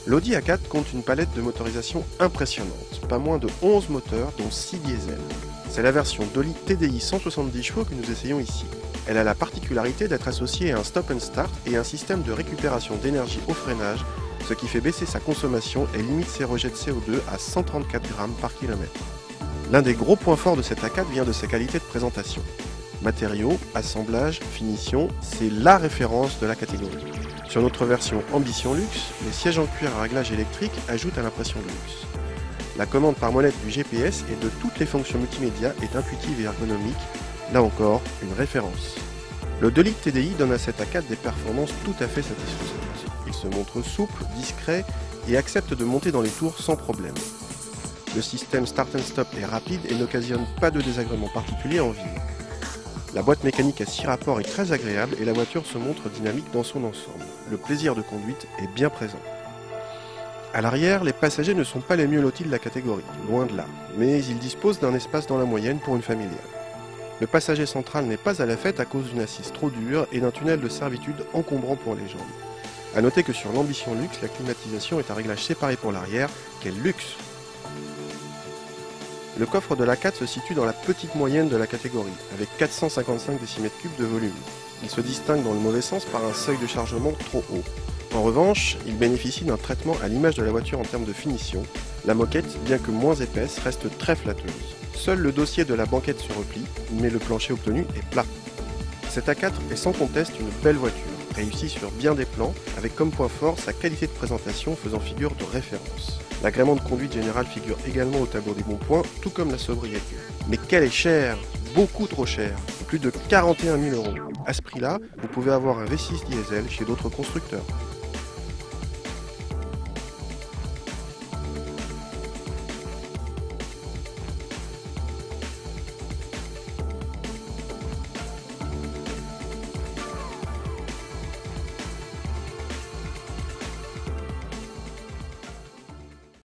L'Audi A4 compte une palette de motorisation impressionnante, pas moins de 11 moteurs dont 6 diesels. C'est la version Dolly TDI 170 chevaux que nous essayons ici. Elle a la particularité d'être associée à un stop and start et un système de récupération d'énergie au freinage, ce qui fait baisser sa consommation et limite ses rejets de CO2 à 134 grammes par kilomètre. L'un des gros points forts de cette A4 vient de sa qualité de présentation. Matériaux, assemblage, finition, c'est la référence de la catégorie. Sur notre version Ambition Luxe, les sièges en cuir à réglage électrique ajoutent à l'impression de luxe. La commande par molette du GPS et de toutes les fonctions multimédia est intuitive et ergonomique, là encore, une référence. Le Dolly TDI donne à cette A4 des performances tout à fait satisfaisantes. Il se montre souple, discret et accepte de monter dans les tours sans problème. Le système Start and Stop est rapide et n'occasionne pas de désagréments particuliers en ville. La boîte mécanique à 6 rapports est très agréable et la voiture se montre dynamique dans son ensemble. Le plaisir de conduite est bien présent. À l'arrière, les passagers ne sont pas les mieux lotis de la catégorie, loin de là, mais ils disposent d'un espace dans la moyenne pour une familiale. Le passager central n'est pas à la fête à cause d'une assise trop dure et d'un tunnel de servitude encombrant pour les jambes. A noter que sur l'Ambition Luxe, la climatisation est un réglage séparé pour l'arrière. Quel luxe! Le coffre de l'A4 se situe dans la petite moyenne de la catégorie, avec 455 décimètres cubes de volume. Il se distingue dans le mauvais sens par un seuil de chargement trop haut. En revanche, il bénéficie d'un traitement à l'image de la voiture en termes de finition. La moquette, bien que moins épaisse, reste très flatteuse. Seul le dossier de la banquette se replie, mais le plancher obtenu est plat. Cette A4 est sans conteste une belle voiture, réussie sur bien des plans, avec comme point fort sa qualité de présentation faisant figure de référence. L'agrément de conduite générale figure également au tableau des bons points, tout comme la sobriété. Mais qu'elle est chère! Beaucoup trop chère! Plus de 41 000 €. À ce prix-là, vous pouvez avoir un V6 diesel chez d'autres constructeurs.